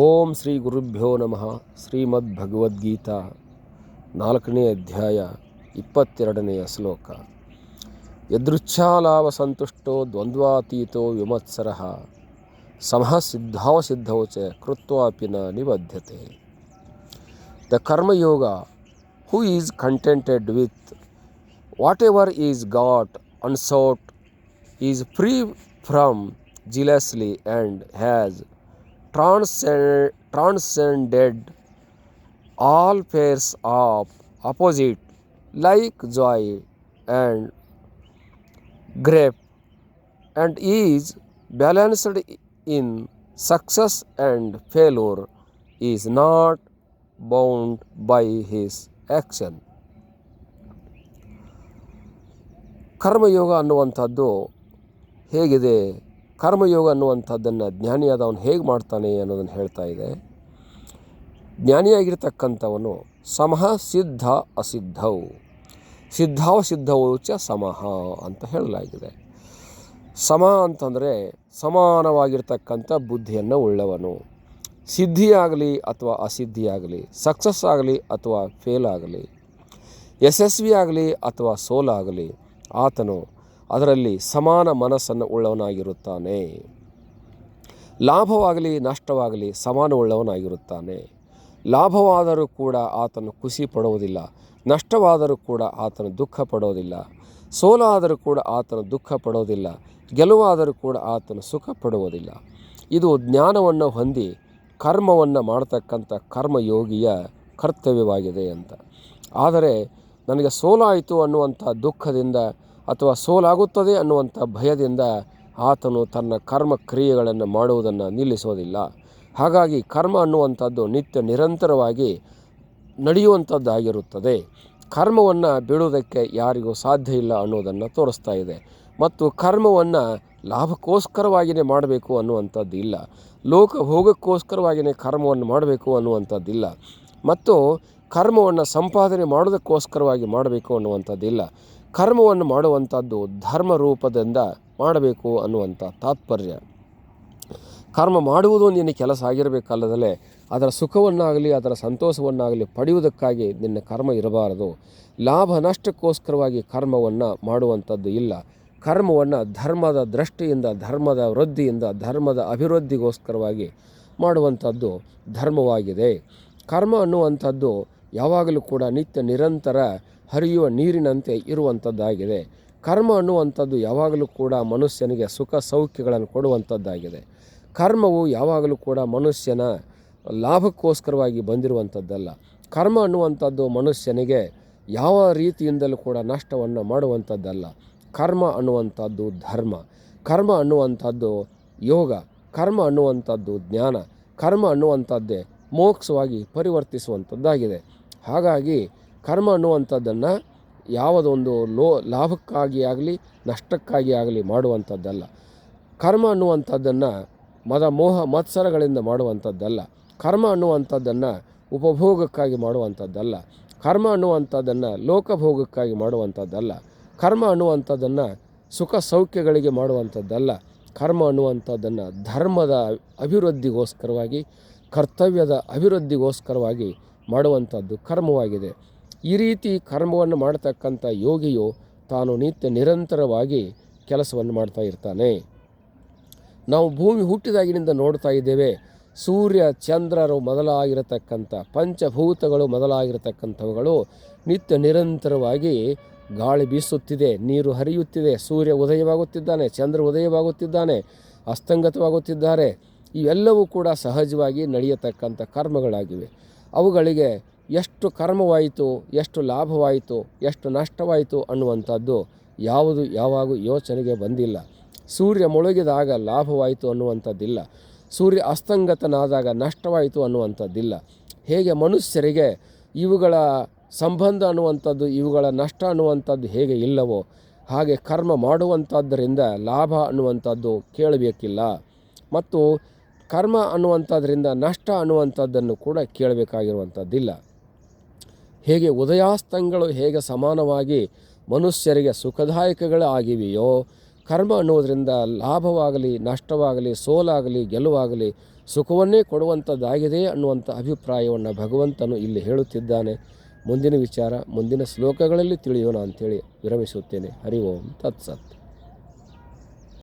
ಓಂ ಶ್ರೀ ಗುರುಭ್ಯೋ ನಮಃ. ಶ್ರೀಮದ್ ಭಗವದ್ಗೀತಾ 4ನೇ ಅಧ್ಯಾಯ 22ನೆಯ ಶ್ಲೋಕ. ಯದೃಚ್ಛಾಲಾಭ ಸಂತುಷ್ಟೋ ದ್ವಂದ್ವಾತೀತೋ ವಿಮತ್ಸರಃ ಸಮಃ ಸಿದ್ಧಾವಸಿದ್ಧೌ ಚ ಕೃತ್ವಾಪಿ ನ ನಿಬಧ್ಯತೆ. The karmayoga who is contented with whatever is got unsought is free from jealously and has transcended all pairs of opposite like joy and grief, and is balanced in success and failure, is not bound by his action. Karma yoga ಅನ್ನುವಂಥದ್ದು ಹೇಗಿದೆ, ಕರ್ಮಯೋಗ ಅನ್ನುವಂಥದ್ದನ್ನು ಜ್ಞಾನಿಯಾದವನು ಹೇಗೆ ಮಾಡ್ತಾನೆ ಅನ್ನೋದನ್ನು ಹೇಳ್ತಾ ಇದೆ. ಜ್ಞಾನಿಯಾಗಿರ್ತಕ್ಕಂಥವನು ಸಮಃ ಸಿದ್ಧ ಅಸಿದ್ಧವು ಸಿದ್ಧಾವಸಿದ್ಧವು ಚ ಸಮಃ ಅಂತ ಹೇಳಲಾಗಿದೆ. ಸಮ ಅಂತಂದರೆ ಸಮಾನವಾಗಿರ್ತಕ್ಕಂಥ ಬುದ್ಧಿಯನ್ನು ಉಳ್ಳವನು. ಸಿದ್ಧಿಯಾಗಲಿ ಅಥವಾ ಅಸಿದ್ಧಿಯಾಗಲಿ, ಸಕ್ಸಸ್ ಆಗಲಿ ಅಥವಾ ಫೇಲ್ ಆಗಲಿ, ಯಶಸ್ವಿ ಆಗಲಿ ಅಥವಾ ಸೋಲಾಗಲಿ, ಆತನು ಅದರಲ್ಲಿ ಸಮಾನ ಮನಸ್ಸನ್ನು ಉಳ್ಳವನಾಗಿರುತ್ತಾನೆ. ಲಾಭವಾಗಲಿ ನಷ್ಟವಾಗಲಿ ಸಮಾನವುಳ್ಳವನಾಗಿರುತ್ತಾನೆ. ಲಾಭವಾದರೂ ಕೂಡ ಆತನು ಖುಷಿ ಪಡುವುದಿಲ್ಲ, ನಷ್ಟವಾದರೂ ಕೂಡ ಆತನು ದುಃಖ ಪಡೋದಿಲ್ಲ, ಸೋಲಾದರೂ ಕೂಡ ಆತನು ದುಃಖ ಪಡೋದಿಲ್ಲ, ಗೆಲುವಾದರೂ ಕೂಡ ಆತನು ಸುಖ ಪಡುವುದಿಲ್ಲ. ಇದು ಜ್ಞಾನವನ್ನು ಹೊಂದಿ ಕರ್ಮವನ್ನು ಮಾಡತಕ್ಕಂಥ ಕರ್ಮಯೋಗಿಯ ಕರ್ತವ್ಯವಾಗಿದೆ ಅಂತ. ಆದರೆ ನನಗೆ ಸೋಲಾಯಿತು ಅನ್ನುವಂಥ ದುಃಖದಿಂದ ಅಥವಾ ಸೋಲಾಗುತ್ತದೆ ಅನ್ನುವಂಥ ಭಯದಿಂದ ಆತನು ತನ್ನ ಕರ್ಮ ಕ್ರಿಯೆಗಳನ್ನು ಮಾಡುವುದನ್ನು ನಿಲ್ಲಿಸೋದಿಲ್ಲ. ಹಾಗಾಗಿ ಕರ್ಮ ಅನ್ನುವಂಥದ್ದು ನಿತ್ಯ ನಿರಂತರವಾಗಿ ನಡೆಯುವಂಥದ್ದಾಗಿರುತ್ತದೆ. ಕರ್ಮವನ್ನು ಬಿಡುವುದಕ್ಕೆ ಯಾರಿಗೂ ಸಾಧ್ಯ ಇಲ್ಲ ಅನ್ನೋದನ್ನು ತೋರಿಸ್ತಾ ಇದೆ. ಮತ್ತು ಕರ್ಮವನ್ನು ಲಾಭಕ್ಕೋಸ್ಕರವಾಗಿಯೇ ಮಾಡಬೇಕು ಅನ್ನುವಂಥದ್ದು ಇಲ್ಲ, ಲೋಕಭೋಗಕ್ಕೋಸ್ಕರವಾಗಿಯೇ ಕರ್ಮವನ್ನು ಮಾಡಬೇಕು ಅನ್ನುವಂಥದ್ದಿಲ್ಲ, ಮತ್ತು ಕರ್ಮವನ್ನು ಸಂಪಾದನೆ ಮಾಡೋದಕ್ಕೋಸ್ಕರವಾಗಿ ಮಾಡಬೇಕು ಅನ್ನುವಂಥದ್ದಿಲ್ಲ. ಕರ್ಮವನ್ನು ಮಾಡುವಂಥದ್ದು ಧರ್ಮ ರೂಪದಿಂದ ಮಾಡಬೇಕು ಅನ್ನುವಂಥ ತಾತ್ಪರ್ಯ. ಕರ್ಮ ಮಾಡುವುದು ನಿನ್ನ ಕೆಲಸ ಆಗಿರಬೇಕಲ್ಲದಲ್ಲೇ ಅದರ ಸುಖವನ್ನಾಗಲಿ ಅದರ ಸಂತೋಷವನ್ನಾಗಲಿ ಪಡೆಯುವುದಕ್ಕಾಗಿ ನಿನ್ನ ಕರ್ಮ ಇರಬಾರದು. ಲಾಭ ನಷ್ಟಕ್ಕೋಸ್ಕರವಾಗಿ ಕರ್ಮವನ್ನು ಮಾಡುವಂಥದ್ದು ಇಲ್ಲ. ಕರ್ಮವನ್ನು ಧರ್ಮದ ದೃಷ್ಟಿಯಿಂದ, ಧರ್ಮದ ವೃದ್ಧಿಯಿಂದ, ಧರ್ಮದ ಅಭಿವೃದ್ಧಿಗೋಸ್ಕರವಾಗಿ ಮಾಡುವಂಥದ್ದು ಧರ್ಮವಾಗಿದೆ. ಕರ್ಮ ಅನ್ನುವಂಥದ್ದು ಯಾವಾಗಲೂ ಕೂಡ ನಿತ್ಯ ನಿರಂತರ ಹರಿಯುವ ನೀರಿನಂತೆ ಇರುವಂಥದ್ದಾಗಿದೆ. ಕರ್ಮ ಅನ್ನುವಂಥದ್ದು ಯಾವಾಗಲೂ ಕೂಡ ಮನುಷ್ಯನಿಗೆ ಸುಖ ಸೌಖ್ಯಗಳನ್ನು ಕೊಡುವಂಥದ್ದಾಗಿದೆ. ಕರ್ಮವು ಯಾವಾಗಲೂ ಕೂಡ ಮನುಷ್ಯನ ಲಾಭಕ್ಕೋಸ್ಕರವಾಗಿ ಬಂದಿರುವಂಥದ್ದಲ್ಲ. ಕರ್ಮ ಅನ್ನುವಂಥದ್ದು ಮನುಷ್ಯನಿಗೆ ಯಾವ ರೀತಿಯಿಂದಲೂ ಕೂಡ ನಷ್ಟವನ್ನು ಮಾಡುವಂಥದ್ದಲ್ಲ. ಕರ್ಮ ಅನ್ನುವಂಥದ್ದು ಧರ್ಮ, ಕರ್ಮ ಅನ್ನುವಂಥದ್ದು ಯೋಗ, ಕರ್ಮ ಅನ್ನುವಂಥದ್ದು ಜ್ಞಾನ, ಕರ್ಮ ಅನ್ನುವಂಥದ್ದೇ ಮೋಕ್ಷವಾಗಿ ಪರಿವರ್ತಿಸುವಂಥದ್ದಾಗಿದೆ. ಹಾಗಾಗಿ ಕರ್ಮ ಅನ್ನುವಂಥದ್ದನ್ನು ಯಾವುದೊಂದು ಲಾಭಕ್ಕಾಗಿ ಆಗಲಿ ನಷ್ಟಕ್ಕಾಗಿ ಆಗಲಿ ಮಾಡುವಂಥದ್ದಲ್ಲ. ಕರ್ಮ ಅನ್ನುವಂಥದ್ದನ್ನು ಮದ ಮೋಹ ಮತ್ಸರಗಳಿಂದ ಮಾಡುವಂಥದ್ದಲ್ಲ. ಕರ್ಮ ಅನ್ನುವಂಥದ್ದನ್ನು ಉಪಭೋಗಕ್ಕಾಗಿ ಮಾಡುವಂಥದ್ದಲ್ಲ. ಕರ್ಮ ಅನ್ನುವಂಥದ್ದನ್ನು ಲೋಕಭೋಗಕ್ಕಾಗಿ ಮಾಡುವಂಥದ್ದಲ್ಲ. ಕರ್ಮ ಅನ್ನುವಂಥದ್ದನ್ನು ಸುಖ ಸೌಖ್ಯಗಳಿಗೆ ಮಾಡುವಂಥದ್ದಲ್ಲ. ಕರ್ಮ ಅನ್ನುವಂಥದ್ದನ್ನು ಧರ್ಮದ ಅಭಿವೃದ್ಧಿಗೋಸ್ಕರವಾಗಿ, ಕರ್ತವ್ಯದ ಅಭಿವೃದ್ಧಿಗೋಸ್ಕರವಾಗಿ ಮಾಡುವಂಥದ್ದು ಕರ್ಮವಾಗಿದೆ. ಈ ರೀತಿ ಕರ್ಮವನ್ನು ಮಾಡತಕ್ಕಂಥ ಯೋಗಿಯು ತಾನು ನಿತ್ಯ ನಿರಂತರವಾಗಿ ಕೆಲಸವನ್ನು ಮಾಡ್ತಾ ಇರ್ತಾನೆ. ನಾವು ಭೂಮಿ ಹುಟ್ಟಿದಾಗಿನಿಂದ ನೋಡ್ತಾ ಇದ್ದೇವೆ, ಸೂರ್ಯ ಚಂದ್ರರು ಮೊದಲಾಗಿರತಕ್ಕಂಥ ಪಂಚಭೂತಗಳು ಮೊದಲಾಗಿರತಕ್ಕಂಥವುಗಳು ನಿತ್ಯ ನಿರಂತರವಾಗಿ ಗಾಳಿ ಬೀಸುತ್ತಿದೆ, ನೀರು ಹರಿಯುತ್ತಿದೆ, ಸೂರ್ಯ ಉದಯವಾಗುತ್ತಿದ್ದಾನೆ, ಚಂದ್ರ ಉದಯವಾಗುತ್ತಿದ್ದಾನೆ, ಅಸ್ತಂಗತವಾಗುತ್ತಿದ್ದಾರೆ. ಇವೆಲ್ಲವೂ ಕೂಡ ಸಹಜವಾಗಿ ನಡೆಯತಕ್ಕಂಥ ಕರ್ಮಗಳಾಗಿವೆ. ಅವುಗಳಿಗೆ ಎಷ್ಟು ಕರ್ಮವಾಯಿತು, ಎಷ್ಟು ಲಾಭವಾಯಿತು, ಎಷ್ಟು ನಷ್ಟವಾಯಿತು ಅನ್ನುವಂಥದ್ದು ಯಾವಾಗ ಯೋಚನೆಗೆ ಬಂದಿಲ್ಲ. ಸೂರ್ಯ ಮುಳುಗಿದಾಗ ಲಾಭವಾಯಿತು ಅನ್ನುವಂಥದ್ದಿಲ್ಲ, ಸೂರ್ಯ ಅಸ್ತಂಗತನಾದಾಗ ನಷ್ಟವಾಯಿತು ಅನ್ನುವಂಥದ್ದಿಲ್ಲ. ಹೇಗೆ ಮನುಷ್ಯರಿಗೆ ಇವುಗಳ ಸಂಬಂಧ ಅನ್ನುವಂಥದ್ದು, ಇವುಗಳ ನಷ್ಟ ಅನ್ನುವಂಥದ್ದು ಹೇಗೆ ಇಲ್ಲವೋ ಹಾಗೆ ಕರ್ಮ ಮಾಡುವಂಥದ್ದರಿಂದ ಲಾಭ ಅನ್ನುವಂಥದ್ದು ಕೇಳಬೇಕಿಲ್ಲ, ಮತ್ತು ಕರ್ಮ ಅನ್ನುವಂಥದ್ರಿಂದ ನಷ್ಟ ಅನ್ನುವಂಥದ್ದನ್ನು ಕೂಡ ಕೇಳಬೇಕಾಗಿರುವಂಥದ್ದಿಲ್ಲ. ಹೇಗೆ ಉದಯಾಸ್ತಂಗಳು ಹೇಗೆ ಸಮಾನವಾಗಿ ಮನುಷ್ಯರಿಗೆ ಸುಖದಾಯಕಗಳು ಆಗಿವೆಯೋ, ಕರ್ಮ ಅನ್ನೋದರಿಂದ ಲಾಭವಾಗಲಿ ನಷ್ಟವಾಗಲಿ ಸೋಲಾಗಲಿ ಗೆಲುವಾಗಲಿ ಸುಖವನ್ನೇ ಕೊಡುವಂಥದ್ದಾಗಿದೆ ಅನ್ನುವಂಥ ಅಭಿಪ್ರಾಯವನ್ನು ಭಗವಂತನು ಇಲ್ಲಿ ಹೇಳುತ್ತಿದ್ದಾನೆ. ಮುಂದಿನ ವಿಚಾರ ಮುಂದಿನ ಶ್ಲೋಕಗಳಲ್ಲಿ ತಿಳಿಯೋಣ ಅಂಥೇಳಿ ವಿರಮಿಸುತ್ತೇನೆ. ಹರಿ ಓಂ ತತ್ಸತ್.